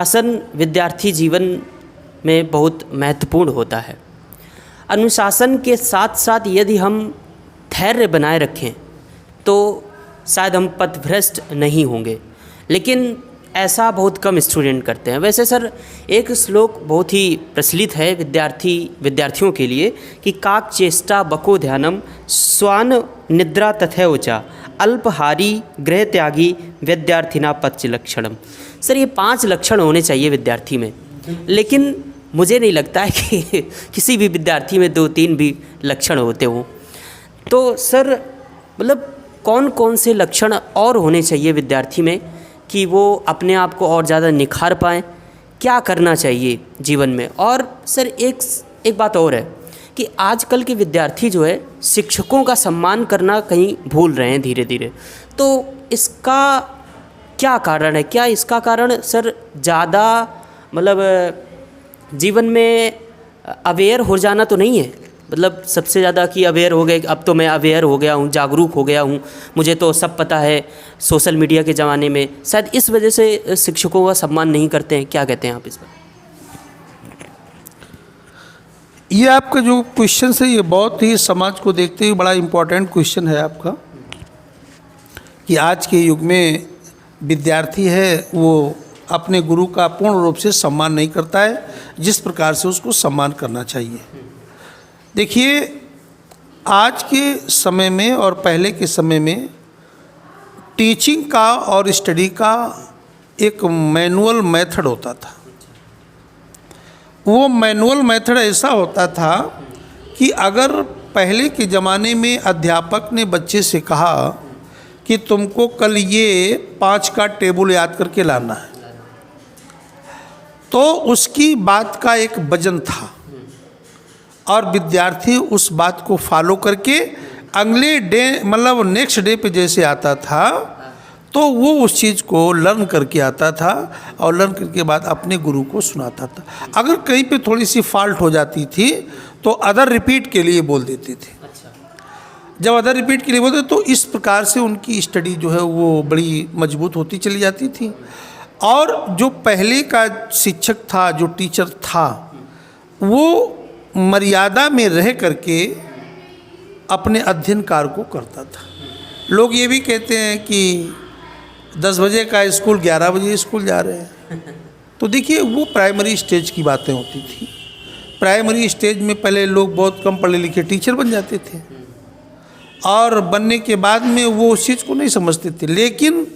अनुशासन विद्यार्थी जीवन में बहुत महत्वपूर्ण होता है। अनुशासन के साथ साथ यदि हम धैर्य बनाए रखें तो शायद हम पथभ्रष्ट नहीं होंगे, लेकिन ऐसा बहुत कम स्टूडेंट करते हैं। वैसे सर, एक श्लोक बहुत ही प्रचलित है विद्यार्थियों के लिए कि काक चेष्टा बको ध्यानम स्वान निद्रा तथैव च अल्पहारी गृह त्यागी विद्यार्थिना पच्च लक्षणम। सर, ये 5 लक्षण होने चाहिए विद्यार्थी में, लेकिन मुझे नहीं लगता है कि किसी भी विद्यार्थी में 2-3 भी लक्षण होते हों। तो सर, मतलब कौन कौन से लक्षण और होने चाहिए विद्यार्थी में कि वो अपने आप को और ज़्यादा निखार पाएँ? क्या करना चाहिए जीवन में? और सर, एक बात और है कि आजकल के विद्यार्थी जो है शिक्षकों का सम्मान करना कहीं भूल रहे हैं धीरे धीरे। तो इसका क्या कारण है? क्या इसका कारण सर ज़्यादा मतलब जीवन में अवेयर हो जाना तो नहीं है? मतलब सबसे ज़्यादा कि अवेयर हो गए, अब तो मैं अवेयर हो गया हूँ, जागरूक हो गया हूँ, मुझे तो सब पता है सोशल मीडिया के ज़माने में, शायद इस वजह से शिक्षकों का सम्मान नहीं करते हैं। क्या कहते हैं आप इस पर? ये आपका जो क्वेश्चन है ये बहुत ही समाज को देखते हुए बड़ा इम्पोर्टेंट क्वेश्चन है आपका, कि आज के युग में विद्यार्थी है वो अपने गुरु का पूर्ण रूप से सम्मान नहीं करता है जिस प्रकार से उसको सम्मान करना चाहिए। देखिए, आज के समय में और पहले के समय में टीचिंग का और स्टडी का एक मैनुअल मेथड होता था। वो मैनुअल मेथड ऐसा होता था कि अगर पहले के ज़माने में अध्यापक ने बच्चे से कहा कि तुमको कल ये 5 का टेबल याद करके लाना है, तो उसकी बात का एक वजन था और विद्यार्थी उस बात को फॉलो करके अगले डे मतलब नेक्स्ट डे पे जैसे आता था तो वो उस चीज़ को लर्न करके आता था और लर्न करके बाद अपने गुरु को सुनाता था। अगर कहीं पे थोड़ी सी फॉल्ट हो जाती थी तो अदर रिपीट के लिए बोल देते थे। जब अदर रिपीट के लिए बोलते तो इस प्रकार से उनकी स्टडी जो है वो बड़ी मजबूत होती चली जाती थी। और जो पहले का शिक्षक था, जो टीचर था, वो मर्यादा में रह करके अपने अध्ययन कार्य को करता था। लोग ये भी कहते हैं कि 10 बजे का स्कूल 11 बजे स्कूल जा रहे हैं। तो देखिए, वो प्राइमरी स्टेज की बातें होती थी। प्राइमरी स्टेज में पहले लोग बहुत कम पढ़े लिखे टीचर बन जाते थे और बनने के बाद में वो उस चीज़ को नहीं समझते थे। लेकिन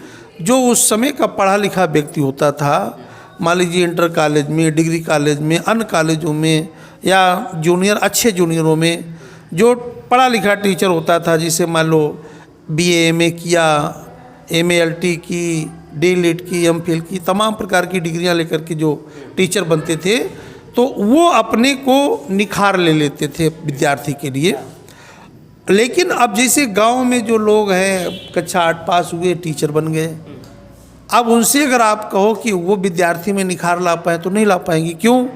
जो उस समय का पढ़ा लिखा व्यक्ति होता था, मान लीजिए इंटर कॉलेज में, डिग्री कॉलेज में, अन्य कॉलेजों में या जूनियर अच्छे जूनियरों में जो पढ़ा लिखा टीचर होता था, जिसे मान लो BA MA किया, MALT की, DLED की, MPhil की, तमाम प्रकार की डिग्रियां लेकर के जो टीचर बनते थे, तो वो अपने को निखार ले लेते थे विद्यार्थी के लिए। लेकिन अब जैसे गांव में जो लोग हैं कक्षा 8 पास हुए टीचर बन गए, अब उनसे अगर आप कहो कि वो विद्यार्थी में निखार ला पाए तो नहीं ला पाएंगे। क्यों?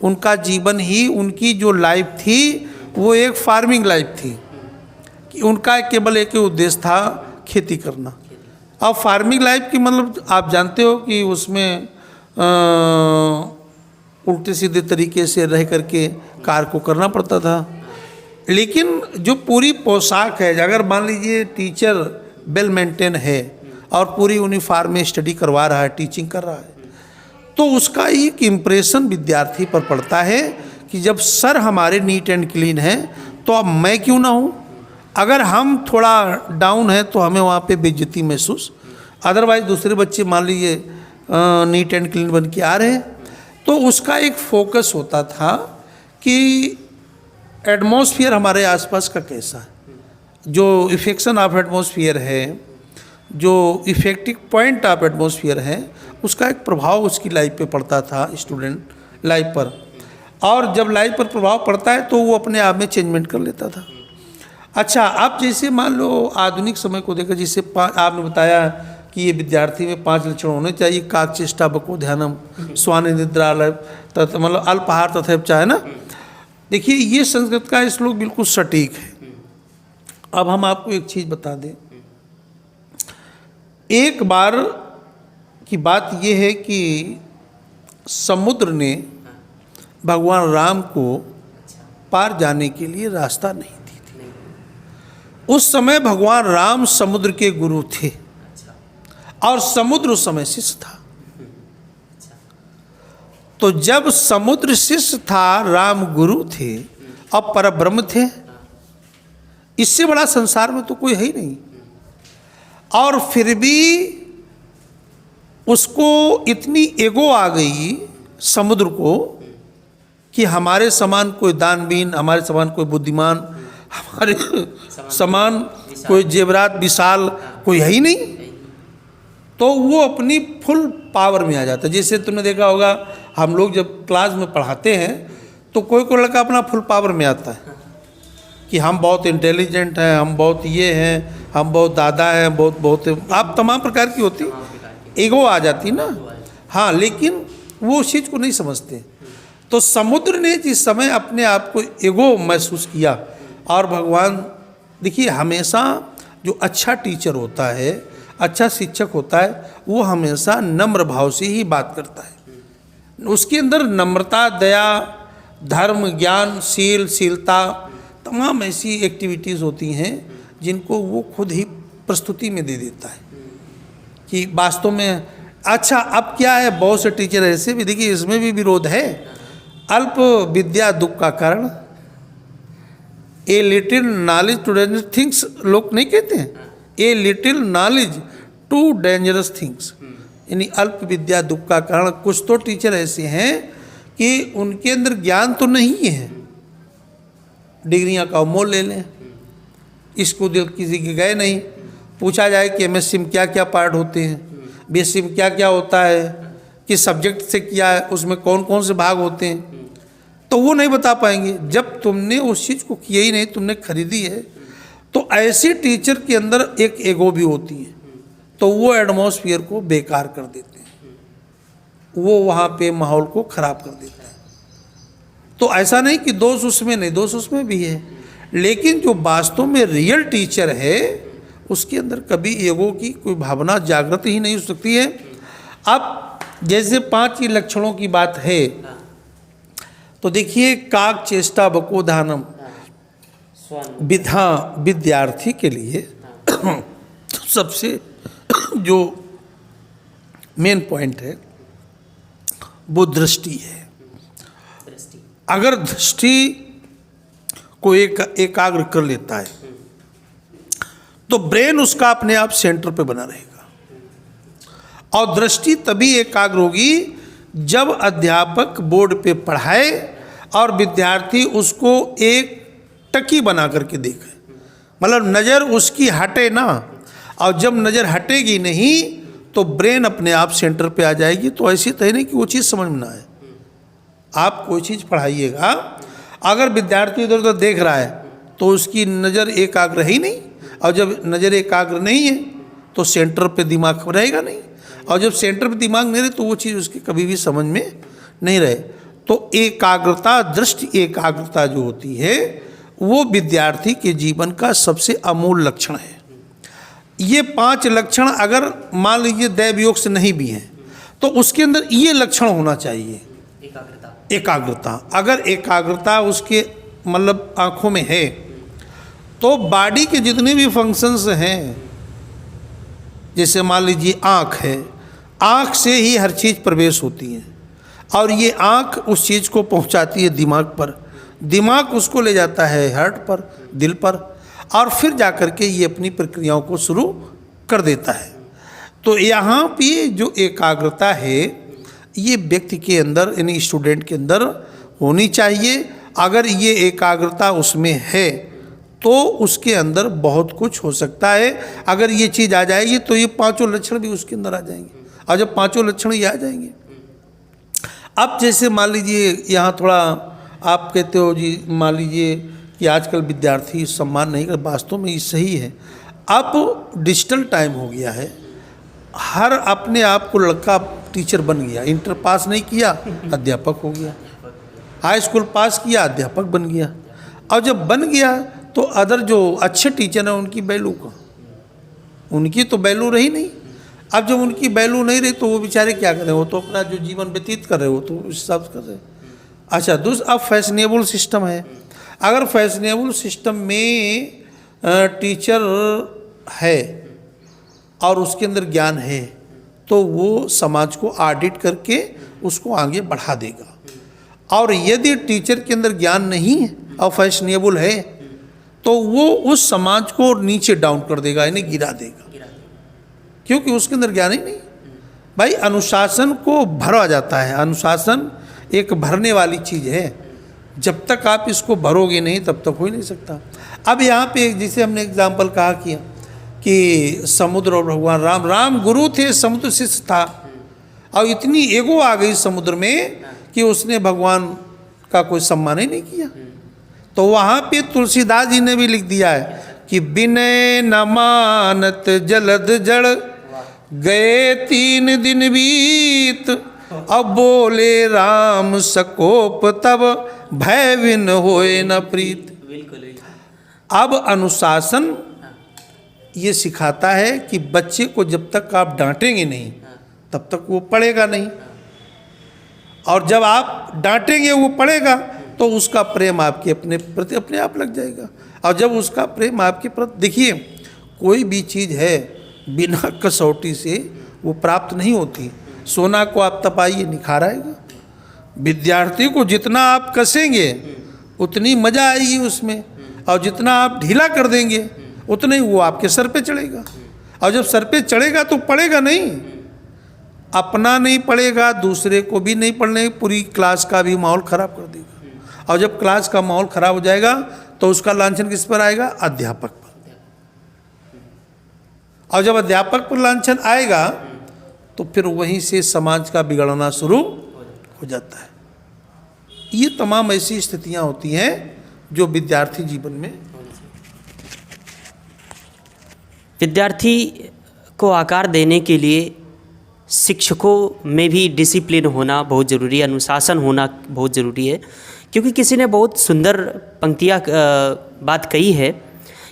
उनका जीवन ही, उनकी जो लाइफ थी वो एक फार्मिंग लाइफ थी, कि उनका केवल एक ही उद्देश्य था खेती करना। अब फार्मिंग लाइफ की मतलब आप जानते हो कि उसमें उल्टे सीधे तरीके से रह करके कार्य को करना पड़ता था। लेकिन जो पूरी पोशाक है, अगर मान लीजिए टीचर वेल मेंटेन है और पूरी यूनिफॉर्म में स्टडी करवा रहा है, टीचिंग कर रहा है, तो उसका एक इम्प्रेशन विद्यार्थी पर पड़ता है कि जब सर हमारे नीट एंड क्लीन हैं तो अब मैं क्यों ना हूँ। अगर हम थोड़ा डाउन है तो हमें वहाँ पे बेइज्जती महसूस। अदरवाइज दूसरे बच्चे मान लीजिए नीट एंड क्लीन बन के आ रहे हैं, तो उसका एक फोकस होता था कि एटमॉस्फेयर हमारे आसपास का कैसा है, जो इफेक्शन ऑफ एटमॉस्फेयर है, जो इफेक्टिव पॉइंट ऑफ एटमॉस्फेयर है, उसका एक प्रभाव उसकी लाइफ पे पड़ता था, स्टूडेंट लाइफ पर। और जब लाइफ पर प्रभाव पड़ता है तो वो अपने आप में चेंजमेंट कर लेता था। अच्छा, अब जैसे मान लो आधुनिक समय को देखकर, जिससे आपने बताया कि ये विद्यार्थी में 5 लक्षण होने चाहिए, काक चेष्टा बको ध्यानम स्वान निद्रा मतलब अल्पहार तथैव च, है ना। देखिए, ये संस्कृत का श्लोक बिल्कुल सटीक है। अब हम आपको एक चीज़ बता दें, एक बार की बात यह है कि समुद्र ने भगवान राम को पार जाने के लिए रास्ता नहीं दी थी। उस समय भगवान राम समुद्र के गुरु थे और समुद्र उस समय शिष्य था। तो जब समुद्र शिष्य था, राम गुरु थे और परब्रह्म थे, इससे बड़ा संसार में तो कोई है ही नहीं। और फिर भी उसको इतनी ईगो आ गई समुद्र को कि हमारे समान कोई दानवीन, हमारे समान कोई बुद्धिमान, हमारे समान कोई जेवरात विशाल कोई है ही नहीं। तो वो अपनी फुल पावर में आ जाता है। जैसे तुमने देखा होगा, हम लोग जब क्लास में पढ़ाते हैं तो कोई कोई लड़का अपना फुल पावर में आता है कि हम बहुत इंटेलिजेंट हैं, हम बहुत ये हैं, हम बहुत दादा हैं, बहुत आप तमाम प्रकार की होती, ईगो आ जाती ना। हाँ, लेकिन वो उस चीज़ को नहीं समझते। तो समुद्र ने जिस समय अपने आप को ईगो महसूस किया, और भगवान देखिए हमेशा जो अच्छा टीचर होता है, अच्छा शिक्षक होता है, वो हमेशा नम्र भाव से ही बात करता है। उसके अंदर नम्रता, दया, धर्म, ज्ञान, शीलता, तमाम ऐसी एक्टिविटीज़ होती हैं जिनको वो खुद ही प्रस्तुति में दे देता है कि वास्तव में अच्छा। अब क्या है, बहुत से टीचर ऐसे भी, देखिए इसमें भी विरोध है। अल्प विद्या दुख का कारण, a little knowledge too dangerous things, लोग नहीं कहते हैं, a little knowledge too dangerous things, यानी अल्प विद्या दुख का कारण। कुछ तो टीचर ऐसे हैं कि उनके अंदर ज्ञान तो नहीं है, डिग्रियां का मोल ले लें, इसको दिल किसी के गए नहीं। पूछा जाए कि एमएससी में क्या क्या पार्ट होते हैं, बीएससी में क्या क्या होता है, किस सब्जेक्ट से किया है, उसमें कौन कौन से भाग होते हैं, तो वो नहीं बता पाएंगे। जब तुमने उस चीज़ को किया ही नहीं, तुमने खरीदी है, तो ऐसे टीचर के अंदर एक ईगो भी होती है, तो वो एटमॉस्फेयर को बेकार कर देते हैं, वो वहाँ पे माहौल को ख़राब कर देता है। तो ऐसा नहीं कि दोष उसमें नहीं, दोष उसमें भी है, लेकिन जो वास्तव में रियल टीचर है उसके अंदर कभी ईगो की कोई भावना जागृत ही नहीं हो सकती है। अब जैसे 5 ही लक्षणों की बात है, तो देखिए काक चेष्टा बकोधानम विधा विद्यार्थी के लिए सबसे जो मेन पॉइंट है वो दृष्टि है। अगर दृष्टि को एकाग्र कर लेता है तो ब्रेन उसका अपने आप सेंटर पे बना रहेगा। और दृष्टि तभी एकाग्र होगी जब अध्यापक बोर्ड पे पढ़ाए और विद्यार्थी उसको एक टकी बना करके देखे, मतलब नज़र उसकी हटे ना। और जब नज़र हटेगी नहीं तो ब्रेन अपने आप सेंटर पे आ जाएगी। तो ऐसी तो है नहीं कि वो चीज़ समझ में ना आए। आप कोई चीज़ पढ़ाइएगा, अगर विद्यार्थी इधर उधर देख रहा है तो उसकी नज़र एकाग्र है ही नहीं, और जब नज़र एकाग्र नहीं है तो सेंटर पे दिमाग रहेगा नहीं, और जब सेंटर पे दिमाग नहीं रहे तो वो चीज़ उसकी कभी भी समझ में नहीं रहे। तो एकाग्रता, दृष्टि एकाग्रता जो होती है वो विद्यार्थी के जीवन का सबसे अमूल लक्षण है। ये 5 लक्षण अगर मान लीजिए दैव योग से नहीं भी हैं तो उसके अंदर ये लक्षण होना चाहिए, एकाग्रता। अगर एकाग्रता उसके मतलब आँखों में है तो बॉडी के जितने भी फंक्शंस हैं, जैसे मान लीजिए आँख है, आँख से ही हर चीज़ प्रवेश होती है, और ये आँख उस चीज़ को पहुंचाती है दिमाग पर, दिमाग उसको ले जाता है हार्ट पर, दिल पर, और फिर जाकर के ये अपनी प्रक्रियाओं को शुरू कर देता है। तो यहाँ पे जो एकाग्रता है ये व्यक्ति के अंदर, यानी स्टूडेंट के अंदर होनी चाहिए। अगर ये एकाग्रता उसमें है तो उसके अंदर बहुत कुछ हो सकता है। अगर ये चीज़ आ जाएगी तो ये 5 लक्षण भी उसके अंदर आ जाएंगे, और जब 5 लक्षण ये आ जाएंगे, अब जैसे मान लीजिए यहाँ थोड़ा आप कहते हो जी, मान लीजिए कि आजकल विद्यार्थी सम्मान नहीं कर, वास्तव में ये सही है। अब डिजिटल टाइम हो गया है, हर अपने आप को लड़का टीचर बन गया। इंटर पास नहीं किया अध्यापक हो गया, हाई स्कूल पास किया अध्यापक बन गया, और जब बन गया तो अदर जो अच्छे टीचर हैं उनकी वैल्यू कहाँ, उनकी तो वैल्यू रही नहीं। अब जब उनकी वैल्यू नहीं रही तो वो बेचारे क्या करें, वो तो अपना जो जीवन व्यतीत कर रहे हो तो उस हिसाब से कर रहे हैं। अच्छा, अब फैशनेबल सिस्टम है। अगर फैशनेबल सिस्टम में टीचर है और उसके अंदर ज्ञान है तो वो समाज को ऑडिट करके उसको आगे बढ़ा देगा। और यदि टीचर के अंदर ज्ञान नहीं है और फैशनेबल है तो वो उस समाज को नीचे डाउन कर देगा, यानी गिरा देगा, क्योंकि उसके अंदर ज्ञान ही नहीं। भाई अनुशासन को भरा जाता है, अनुशासन एक भरने वाली चीज़ है, जब तक आप इसको भरोगे नहीं तब तक हो ही नहीं सकता। अब यहाँ पे जिसे हमने एग्जाम्पल कहा किया कि समुद्र और भगवान राम गुरु थे, समुद्र शिष्य था, और इतनी एगो आ गई समुद्र में कि उसने भगवान का कोई सम्मान ही नहीं किया। तो वहाँ पे तुलसीदास जी ने भी लिख दिया है कि बिनय न मानत जलद जड़ गए 3 दिन बीत, अब बोले राम सकोप तब भय विन होए न प्रीत। अब अनुशासन ये सिखाता है कि बच्चे को जब तक आप डांटेंगे नहीं तब तक वो पढ़ेगा नहीं, और जब आप डांटेंगे वो पढ़ेगा तो उसका प्रेम आपके अपने प्रति अपने आप लग जाएगा। और जब उसका प्रेम आपके प्रति, देखिए कोई भी चीज़ है बिना कसौटी से वो प्राप्त नहीं होती। सोना को आप तपाइए निखार आएगा, विद्यार्थी को जितना आप कसेंगे उतनी मज़ा आएगी उसमें, और जितना आप ढीला कर देंगे उतना ही वो आपके सर पे चढ़ेगा। और जब सर पे चढ़ेगा तो पढ़ेगा नहीं, अपना नहीं पढ़ेगा, दूसरे को भी नहीं पढ़ने, पूरी क्लास का भी माहौल ख़राब कर देगा। और जब क्लास का माहौल ख़राब हो जाएगा तो उसका लांछन किस पर आएगा? अध्यापक पर। और जब अध्यापक पर लांछन आएगा तो फिर वहीं से समाज का बिगड़ना शुरू हो जाता है। ये तमाम ऐसी स्थितियां होती हैं जो विद्यार्थी जीवन में। विद्यार्थी को आकार देने के लिए शिक्षकों में भी डिसिप्लिन होना बहुत ज़रूरी है, अनुशासन होना बहुत ज़रूरी है। क्योंकि किसी ने बहुत सुंदर पंक्तियाँ बात कही है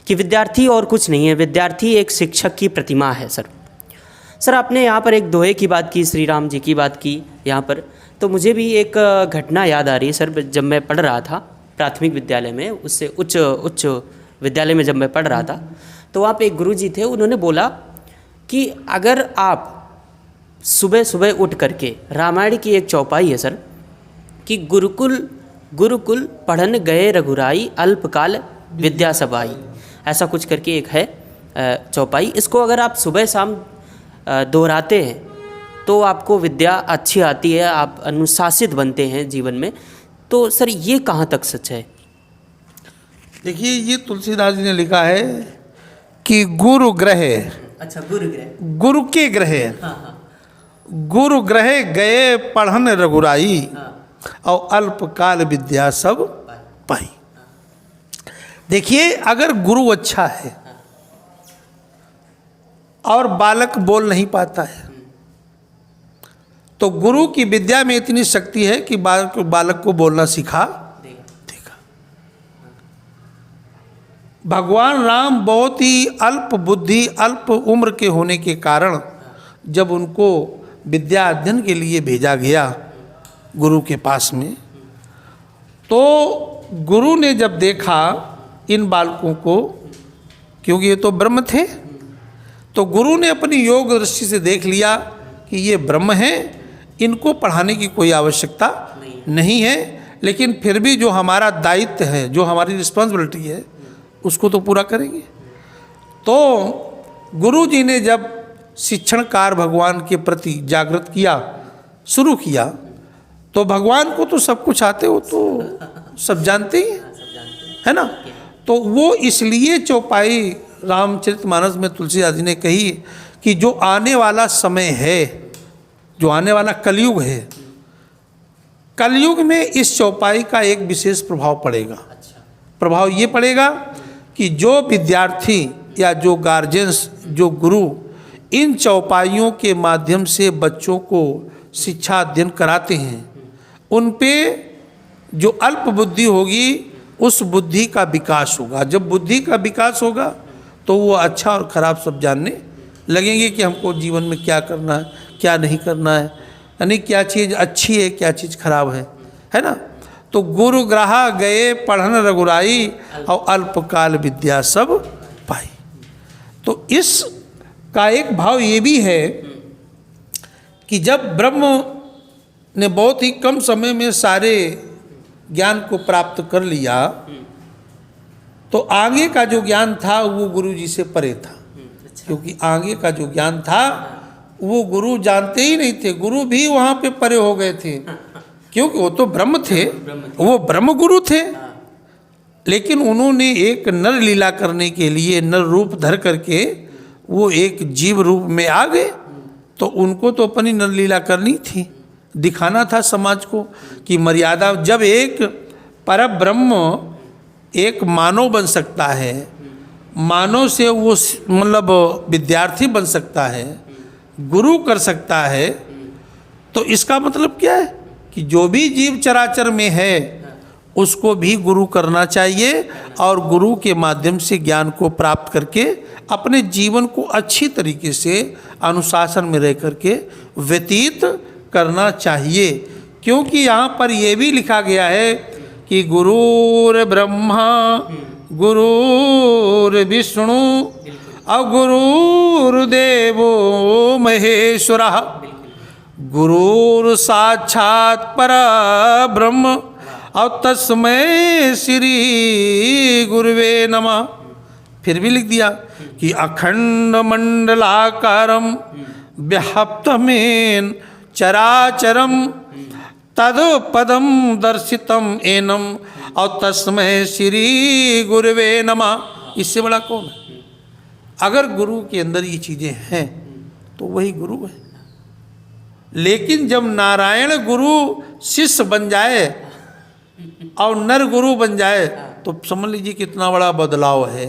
कि विद्यार्थी और कुछ नहीं है, विद्यार्थी एक शिक्षक की प्रतिमा है। सर आपने यहाँ पर एक दोहे की बात की, श्री राम जी की बात की यहाँ पर, तो मुझे भी एक घटना याद आ रही है सर। जब मैं पढ़ रहा था प्राथमिक विद्यालय में, उससे उच्च विद्यालय में जब मैं पढ़ रहा था तो वहाँ पे एक गुरुजी थे, उन्होंने बोला कि अगर आप सुबह सुबह उठ करके, रामायण की एक चौपाई है सर कि गुरुकुल पढ़न गए रघुराई अल्पकाल विद्या सबाई, ऐसा कुछ करके एक है चौपाई। इसको अगर आप सुबह शाम दोहराते हैं तो आपको विद्या अच्छी आती है, आप अनुशासित बनते हैं जीवन में। तो सर ये कहाँ तक सच है? देखिए ये तुलसीदास जी ने लिखा है कि गुरु ग्रह, अच्छा गुरु के ग्रह, गुरु ग्रह गए पढ़न रघुराई और अल्पकाल विद्या सब पाई। देखिए अगर गुरु अच्छा है और बालक बोल नहीं पाता है तो गुरु की विद्या में इतनी शक्ति है कि बालक को बोलना सिखा देगा। भगवान राम बहुत ही अल्प बुद्धि, अल्प उम्र के होने के कारण जब उनको विद्या अध्ययन के लिए भेजा गया गुरु के पास में, तो गुरु ने जब देखा इन बालकों को, क्योंकि ये तो ब्रह्म थे, तो गुरु ने अपनी योग दृष्टि से देख लिया कि ये ब्रह्म हैं, इनको पढ़ाने की कोई आवश्यकता नहीं है, लेकिन फिर भी जो हमारा दायित्व है, जो हमारी रिस्पॉन्सिबिलिटी है, उसको तो पूरा करेंगे। तो गुरु जी ने जब शिक्षण कार्य भगवान के प्रति जागृत किया, शुरू किया, तो भगवान को तो सब कुछ आते हो तो सब जानते ही है ना। तो वो इसलिए चौपाई रामचरितमानस में तुलसीदास जी ने कही कि जो आने वाला समय है, जो आने वाला कलयुग है, कलयुग में इस चौपाई का एक विशेष प्रभाव पड़ेगा। प्रभाव ये पड़ेगा कि जो विद्यार्थी या जो गार्जियंस, जो गुरु इन चौपाइयों के माध्यम से बच्चों को शिक्षा अध्ययन कराते हैं, उन पे जो अल्प बुद्धि होगी उस बुद्धि का विकास होगा। जब बुद्धि का विकास होगा तो वो अच्छा और खराब सब जानने लगेंगे कि हमको जीवन में क्या करना है, क्या नहीं करना है, यानी क्या चीज़ अच्छी है, क्या चीज़ खराब है ना। तो गुरु ग्राहा गए पढ़न रघुराई, और अल्पकाल विद्या सब पाई। तो इस का एक भाव ये भी है कि जब ब्रह्म ने बहुत ही कम समय में सारे ज्ञान को प्राप्त कर लिया, तो आगे का जो ज्ञान था वो गुरु जी से परे था। क्योंकि आगे का जो ज्ञान था वो गुरु जानते ही नहीं थे, गुरु भी वहाँ पे परे हो गए थे, क्योंकि वो तो ब्रह्म थे, वो ब्रह्म गुरु थे। लेकिन उन्होंने एक नर लीला करने के लिए नर रूप धर करके वो एक जीव रूप में आ गए, तो उनको तो अपनी नर लीला करनी थी, दिखाना था समाज को कि मर्यादा, जब एक परब्रह्म एक मानव बन सकता है, मानव से वो मतलब विद्यार्थी बन सकता है, गुरु कर सकता है, तो इसका मतलब क्या है कि जो भी जीव चराचर में है उसको भी गुरु करना चाहिए, और गुरु के माध्यम से ज्ञान को प्राप्त करके अपने जीवन को अच्छी तरीके से अनुशासन में रह करके व्यतीत करना चाहिए। क्योंकि यहाँ पर यह भी लिखा गया है कि गुरुर ब्रह्मा गुरुर विष्णु और गुरुर्देवो महेश्वरः गुरुर साक्षात परब्रह्म और तस्मै श्री गुरुवे नमः। फिर भी लिख दिया कि अखंड मंडलाकारम व्याप्तमेन चराचरम तद पदम दर्शितम एनम और तस्मै श्री गुरुवे नमः। इससे बड़ा कौन है? अगर गुरु के अंदर ये चीज़ें हैं तो वही गुरु है। लेकिन जब नारायण गुरु शिष्य बन जाए और नर गुरु बन जाए तो समझ लीजिए कितना बड़ा बदलाव है।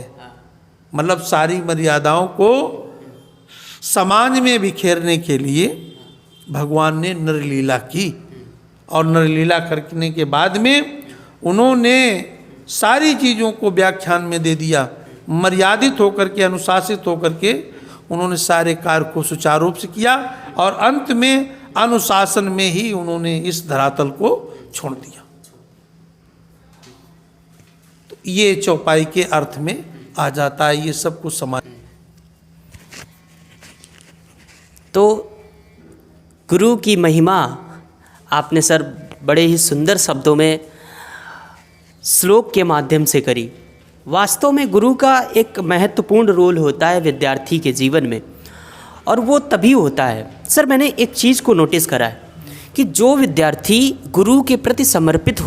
मतलब सारी मर्यादाओं को समाज में बिखेरने के लिए भगवान ने नरलीला की, और नरलीला करने के बाद में उन्होंने सारी चीज़ों को व्याख्यान में दे दिया। मर्यादित होकर के, अनुशासित होकर के उन्होंने सारे कार्य को सुचारू रूप से किया, और अंत में अनुशासन में ही उन्होंने इस धरातल को छोड़ दिया। तो ये चौपाई के अर्थ में आ जाता है, ये सब कुछ समाज। तो गुरु की महिमा आपने सर बड़े ही सुंदर शब्दों में श्लोक के माध्यम से करी। वास्तव में गुरु का एक महत्वपूर्ण रोल होता है विद्यार्थी के जीवन में, और वो तभी होता है। सर मैंने एक चीज़ को नोटिस करा है कि जो विद्यार्थी गुरु के प्रति समर्पित